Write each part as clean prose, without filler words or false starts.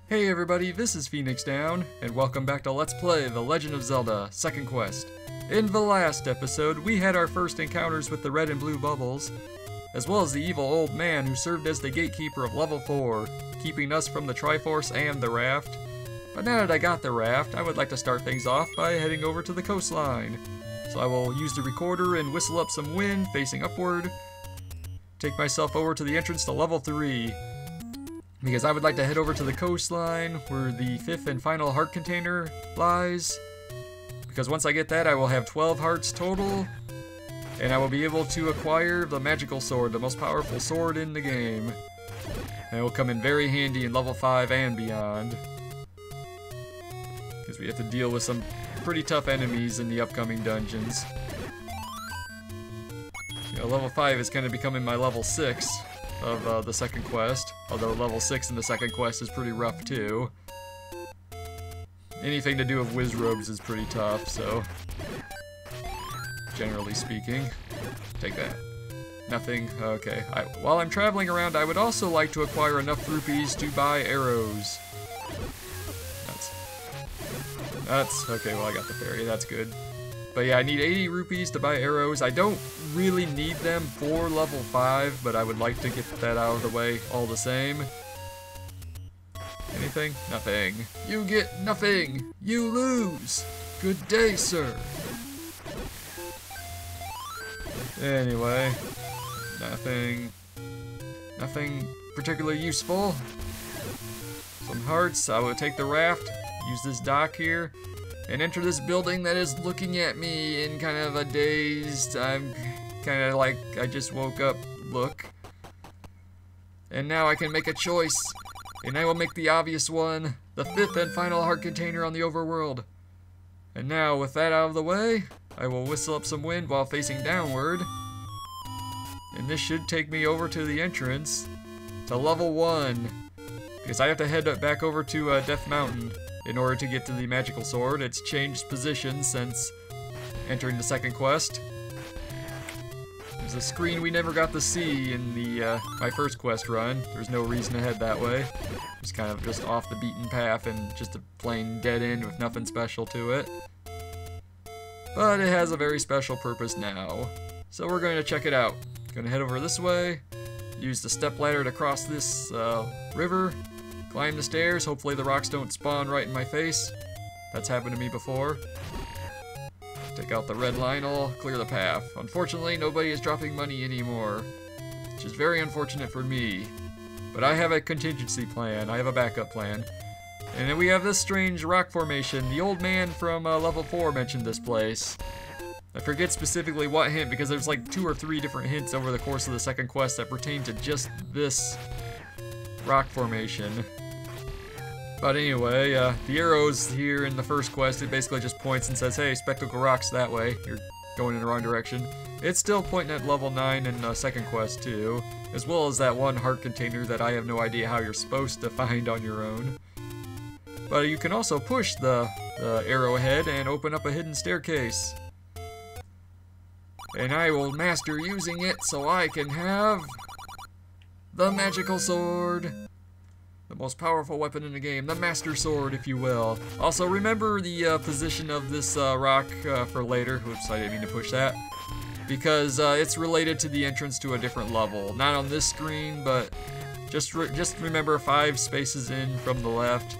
Hey everybody, this is Phoenix Down, and welcome back to Let's Play The Legend of Zelda, Second Quest. In the last episode, we had our first encounters with the red and blue bubbles, as well as the evil old man who served as the gatekeeper of level 4, keeping us from the Triforce and the raft. But now that I got the raft, I would like to start things off by heading over to the coastline. So I will use the recorder and whistle up some wind facing upward, take myself over to the entrance to level 3. Because I would like to head over to the coastline where the 5th and final heart container lies. Because once I get that, I will have 12 hearts total. And I will be able to acquire the magical sword, the most powerful sword in the game. And it will come in very handy in level 5 and beyond. Because we have to deal with some pretty tough enemies in the upcoming dungeons. You know, level 5 is kind of becoming my level 6. Of the second quest, although level 6 in the second quest is pretty rough too. Anything to do with Wizrobes is pretty tough, so generally speaking. Take that. Nothing. Okay. While I'm traveling around, I would also like to acquire enough rupees to buy arrows. That's okay. Well, I got the fairy. That's good. But yeah, I need 80 rupees to buy arrows. I don't really need them for level 5, but I would like to get that out of the way all the same. Anything? Nothing. You get nothing! You lose! Good day, sir! Anyway, nothing particularly useful. Some hearts. I will take the raft, use this dock here, and enter this building that is looking at me in kind of a dazed, I'm kind of like I just woke up look. And now I can make a choice, and I will make the obvious one, the 5th and final heart container on the overworld. And now, with that out of the way, I will whistle up some wind while facing downward. And this should take me over to the entrance to level 1, because I have to head back over to Death Mountain in order to get to the magical sword. It's changed position since entering the second quest. There's a screen we never got to see in the my first quest run. There's no reason to head that way. It's kind of just off the beaten path and just a plain dead end with nothing special to it. But it has a very special purpose now. So we're going to check it out. Gonna head over this way, use the step ladder to cross this river, climb the stairs. Hopefully the rocks don't spawn right in my face. That's happened to me before. Take out the red Lionel, clear the path. Unfortunately, nobody is dropping money anymore, which is very unfortunate for me. But I have a contingency plan. I have a backup plan. And then we have this strange rock formation. The old man from level 4 mentioned this place. I forget specifically what hint, because there's like 2 or 3 different hints over the course of the second quest that pertain to just this rock formation. But anyway, the arrows here in the first quest, it basically just points and says, hey, spectacle rocks that way. You're going in the wrong direction. It's still pointing at level 9 in the second quest too, as well as that one heart container that I have no idea how you're supposed to find on your own. But you can also push the arrow ahead and open up a hidden staircase. And I will master using it so I can have the magical sword. The most powerful weapon in the game, the Master Sword, if you will. Also, remember the position of this rock for later. Oops, I didn't mean to push that. Because it's related to the entrance to a different level. Not on this screen, but just remember 5 spaces in from the left.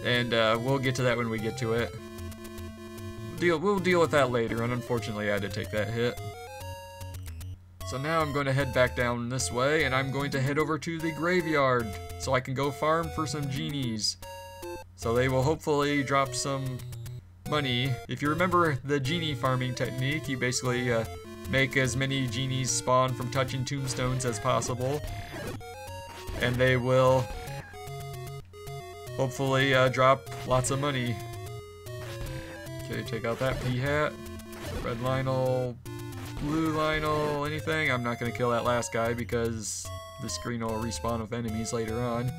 And we'll get to that when we get to it. We'll deal with that later, and unfortunately I had to take that hit. So now I'm going to head back down this way, and I'm going to head over to the graveyard so I can go farm for some genies. So they will hopefully drop some money. If you remember the genie farming technique, you basically make as many genies spawn from touching tombstones as possible. And they will hopefully drop lots of money. Okay, take out that pea hat, red Lionel, blue Lionel, anything. I'm not going to kill that last guy because the screen will respawn with enemies later on.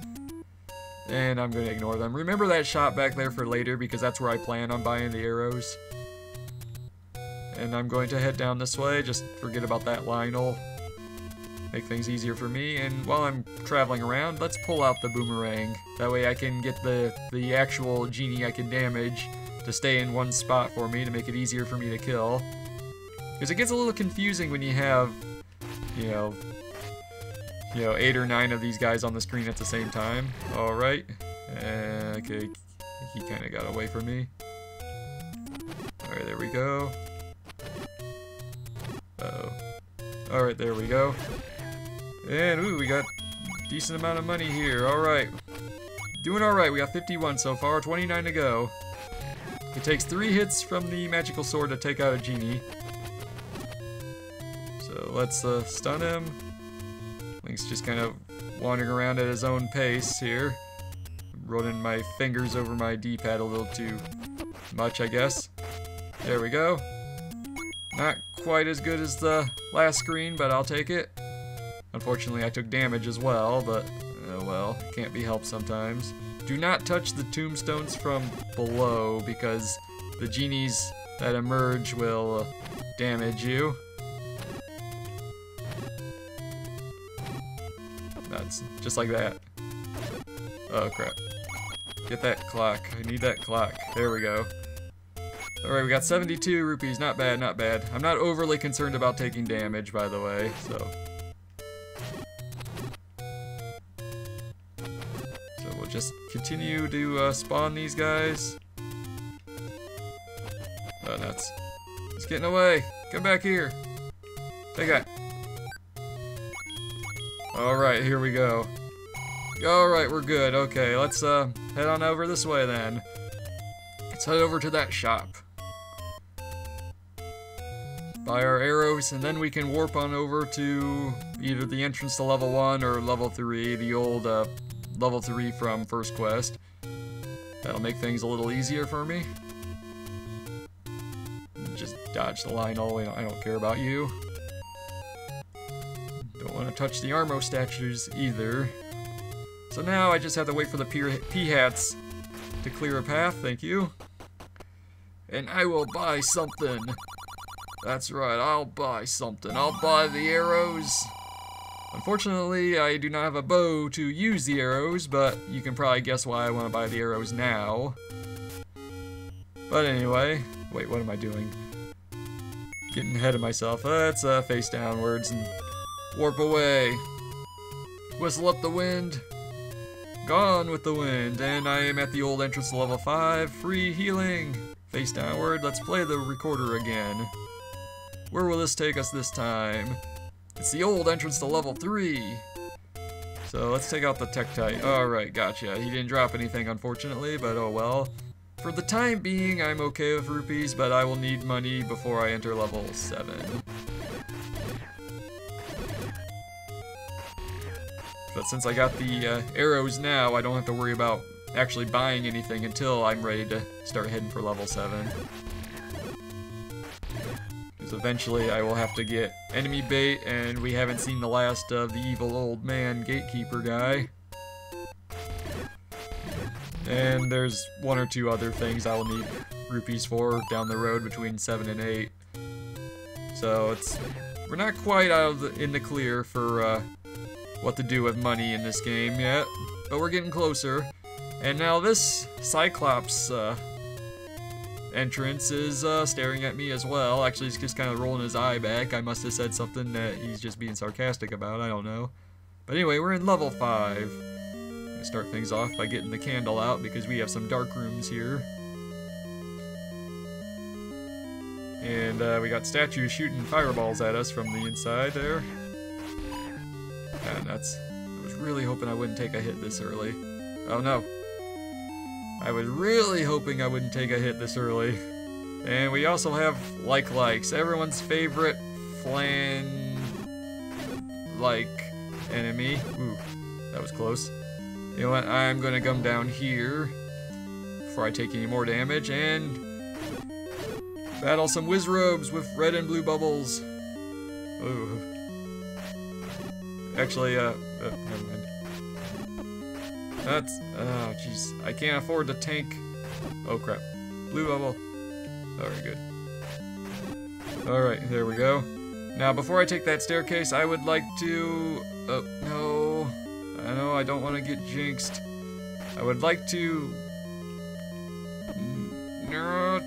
And I'm going to ignore them. Remember that shot back there for later because that's where I plan on buying the arrows. And I'm going to head down this way, just forget about that Lionel. make things easier for me. And while I'm traveling around, let's pull out the boomerang. That way I can get the actual genie I can damage to stay in one spot for me to make it easier for me to kill. Because it gets a little confusing when you have, you know, 8 or 9 of these guys on the screen at the same time. Alright. Okay, he kind of got away from me. Alright, there we go. Uh-oh. Alright, there we go. And, ooh, we got a decent amount of money here. Alright. Doing alright. We got 51 so far, 29 to go. It takes 3 hits from the magical sword to take out a genie. So let's stun him. Link's just kind of wandering around at his own pace here. Running my fingers over my D-pad a little too much, I guess. There we go. Not quite as good as the last screen, but I'll take it. Unfortunately, I took damage as well, but oh well, can't be helped sometimes. Do not touch the tombstones from below because the genies that emerge will damage you. That's just like that. Oh crap. Get that clock. I need that clock. There we go. Alright, we got 72 rupees. Not bad, not bad. I'm not overly concerned about taking damage, by the way, so. So we'll just continue to spawn these guys. Oh, nuts. He's getting away. Come back here. Take that. Alright, here we go. Alright, we're good. Okay, let's head on over this way then. Let's head over to that shop. Buy our arrows, and then we can warp on over to either the entrance to level 1 or level 3, the old level 3 from First Quest. That'll make things a little easier for me. Just dodge the line all the way. I don't care about you. Don't want to touch the Armo statues either. So now I just have to wait for the P-hats to clear a path, thank you. And I will buy something. That's right, I'll buy something. I'll buy the arrows. Unfortunately, I do not have a bow to use the arrows, but you can probably guess why I want to buy the arrows now. But anyway, wait, what am I doing? Getting ahead of myself. Let's face downwards and warp away. Whistle up the wind. Gone with the wind, and I am at the old entrance to level 5. Free healing. Face downward. Let's play the recorder again. Where will this take us this time? It's the old entrance to level 3. So let's take out the Tektite. Alright, gotcha. He didn't drop anything, unfortunately, but oh well. For the time being, I'm okay with rupees, but I will need money before I enter level 7. But since I got the arrows now, I don't have to worry about actually buying anything until I'm ready to start heading for level 7. Because eventually I will have to get enemy bait, and we haven't seen the last of the evil old man gatekeeper guy. And there's 1 or 2 other things I will need rupees for down the road between 7 and 8. So we're not quite in the clear for what to do with money in this game yet, but we're getting closer. And now this Cyclops entrance is staring at me as well. Actually, he's just kind of rolling his eye back. I must have said something that he's just being sarcastic about. I don't know. But anyway, we're in level 5. I'm gonna start things off by getting the candle out because we have some dark rooms here. And we got statues shooting fireballs at us from the inside there. And I was really hoping I wouldn't take a hit this early. Oh no. I was really hoping I wouldn't take a hit this early. And we also have likes. Everyone's favorite flan-like enemy. Ooh, that was close. You know what? I'm gonna come down here before I take any more damage and battle some Wizrobes with red and blue bubbles. Ooh. Actually, never mind. That's, oh jeez, I can't afford to tank. Oh crap. Blue bubble. Alright, good. Alright, there we go. Now, before I take that staircase, I would like to... Oh, no. I know, I don't want to get jinxed. I would like to... No,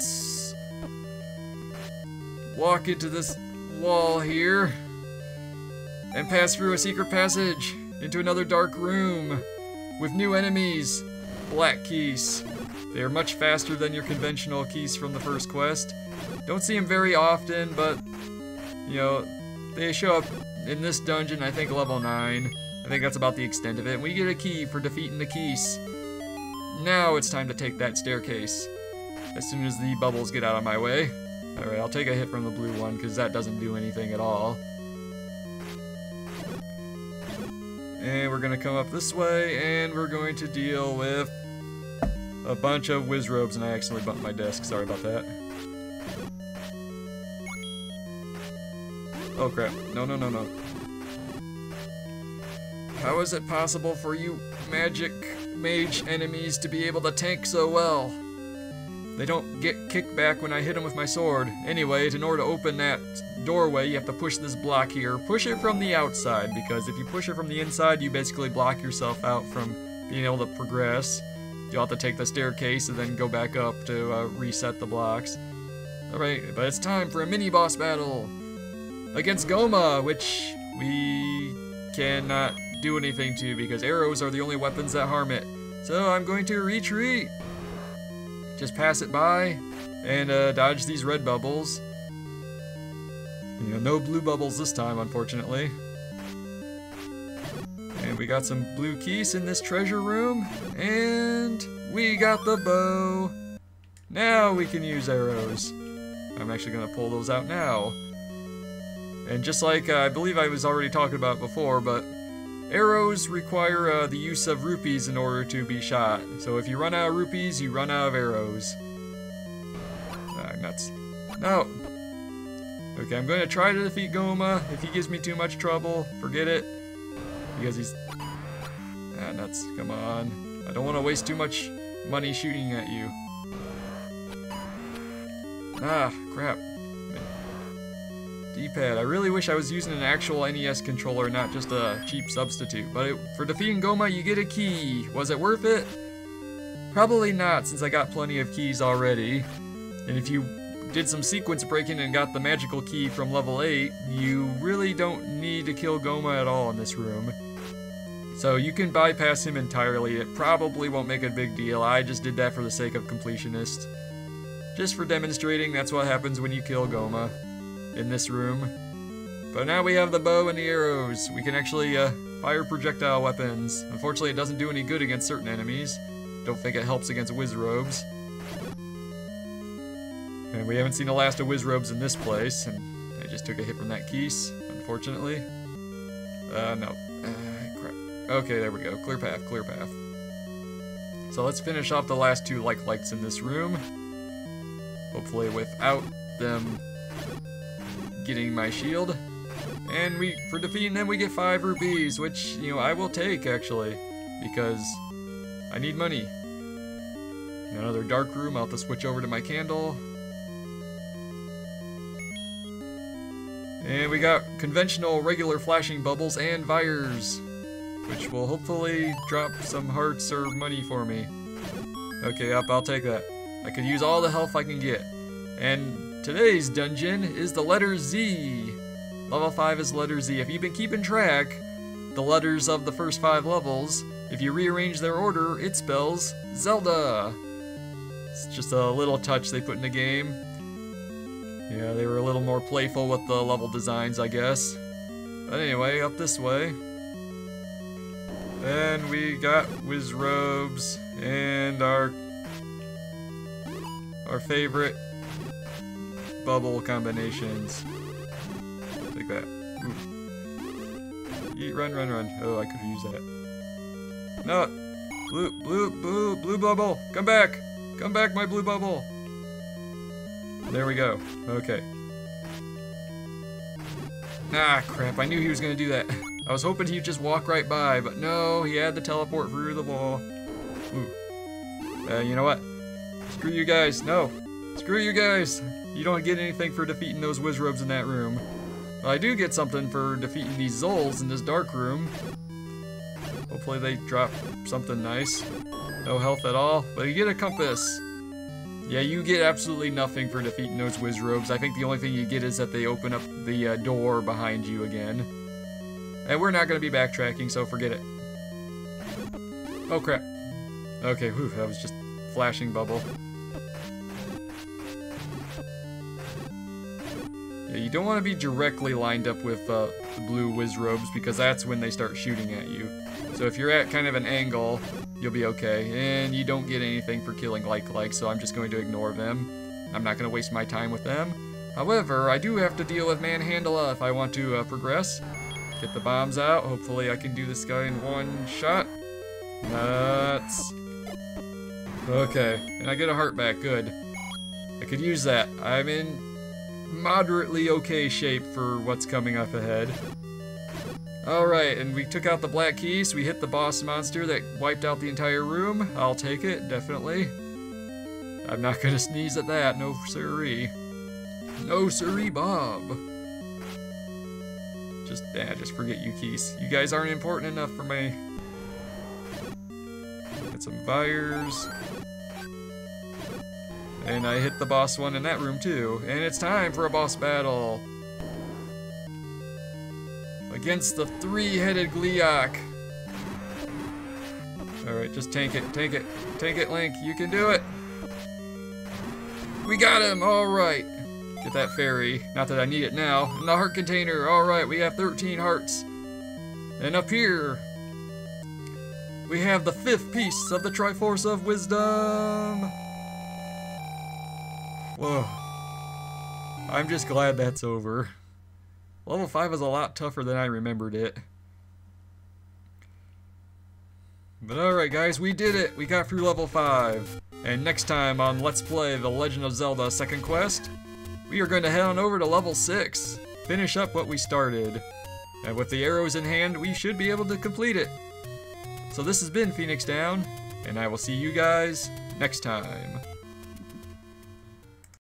walk into this wall here and pass through a secret passage into another dark room with new enemies, black keys. They are much faster than your conventional keys from the first quest. Don't see them very often, but you know, they show up in this dungeon, I think level 9. I think that's about the extent of it. We get a key for defeating the keys. Now it's time to take that staircase. As soon as the bubbles get out of my way. Alright, I'll take a hit from the blue one, because that doesn't do anything at all. And we're going to come up this way, and we're going to deal with a bunch of Wizrobes, and I accidentally bumped my desk. Sorry about that. Oh crap. No, no, no, no. How is it possible for you magic mage enemies to be able to tank so well? They don't get kickback when I hit them with my sword. Anyway, in order to open that doorway, you have to push this block here. Push it from the outside, because if you push it from the inside, you basically block yourself out from being able to progress. You'll have to take the staircase and then go back up to reset the blocks. Alright, but it's time for a mini-boss battle against Goma, which we cannot do anything to because arrows are the only weapons that harm it. So I'm going to retreat. Just pass it by and dodge these red bubbles. You know, no blue bubbles this time, unfortunately. And we got some blue keys in this treasure room. And we got the bow. Now we can use arrows. I'm actually going to pull those out now. And just like I believe I was already talking about before, but arrows require the use of rupees in order to be shot. So if you run out of rupees, you run out of arrows. Ah, nuts. No! Okay, I'm going to try to defeat Goma. If he gives me too much trouble, forget it. Because he's... Ah, nuts. Come on. I don't want to waste too much money shooting at you. Ah, crap. D-pad. I really wish I was using an actual NES controller, not just a cheap substitute. But for defeating Goma, you get a key. Was it worth it? Probably not, since I got plenty of keys already. And if you did some sequence breaking and got the magical key from level 8, you really don't need to kill Goma at all in this room. So you can bypass him entirely. It probably won't make a big deal. I just did that for the sake of completionist. Just for demonstrating that's what happens when you kill Goma in this room. But now we have the bow and the arrows. We can actually fire projectile weapons. Unfortunately, it doesn't do any good against certain enemies. Don't think it helps against Wizrobes. And we haven't seen the last of Wizrobes in this place, and I just took a hit from that keys, unfortunately. No. Crap. Okay, there we go. Clear path, clear path. So let's finish off the last two lights in this room. Hopefully without them getting my shield. And for defeating them, we get 5 rupees, which, you know, I will take, actually, because I need money. Another dark room. I'll have to switch over to my candle. And we got conventional, regular flashing bubbles and fires, which will hopefully drop some hearts or money for me. Okay, yep, I'll take that. I could use all the health I can get. And today's dungeon is the letter Z. Level 5 is letter Z. If you've been keeping track, the letters of the first 5 levels, if you rearrange their order, it spells Zelda. It's just a little touch they put in the game. Yeah, they were a little more playful with the level designs, I guess. But anyway, up this way. And we got Wizrobes and our favorite bubble combinations. Like that. Ooh. Eat, run, run, run. Oh, I could have used that. No! Blue bubble! Come back! Come back, my blue bubble! There we go. Okay. Ah, crap. I knew he was going to do that. I was hoping he'd just walk right by, but no, he had to teleport through the wall. Ooh. You know what? Screw you guys. No. Screw you guys. You don't get anything for defeating those Wizrobes in that room. Well, I do get something for defeating these Zulls in this dark room. Hopefully they drop something nice. No health at all, but you get a compass. Yeah, you get absolutely nothing for defeating those Wizrobes. I think the only thing you get is that they open up the door behind you again. And we're not going to be backtracking, so forget it. Oh crap. Okay, whew, that was just flashing bubble. Yeah, you don't want to be directly lined up with the blue Wizrobes because that's when they start shooting at you. So if you're at kind of an angle, you'll be okay. And you don't get anything for killing like, so I'm just going to ignore them. I'm not going to waste my time with them. However, I do have to deal with Manhandla if I want to progress. Get the bombs out. Hopefully I can do this guy in one shot. Nuts. Okay, and I get a heart back. Good. I could use that. I'm in moderately okay shape for what's coming up ahead. Alright, and we took out the black keys. We hit the boss monster that wiped out the entire room. I'll take it, definitely. I'm not gonna sneeze at that. No siree. No siree, Bob. Just forget you keys. You guys aren't important enough for me. Get some fires. And I hit the boss one in that room too. And it's time for a boss battle. Against the three-headed Gliok. Alright, just tank it, tank it. Tank it, Link. You can do it. We got him! Alright. Get that fairy. Not that I need it now. And the heart container. Alright, we have 13 hearts. And up here, we have the 5th piece of the Triforce of Wisdom. Whoa. I'm just glad that's over. Level 5 is a lot tougher than I remembered it. But alright guys, we did it! We got through level 5. And next time on Let's Play The Legend of Zelda 2nd Quest, we are going to head on over to level 6. Finish up what we started. And with the arrows in hand, we should be able to complete it. So this has been Phoenix Down, and I will see you guys next time.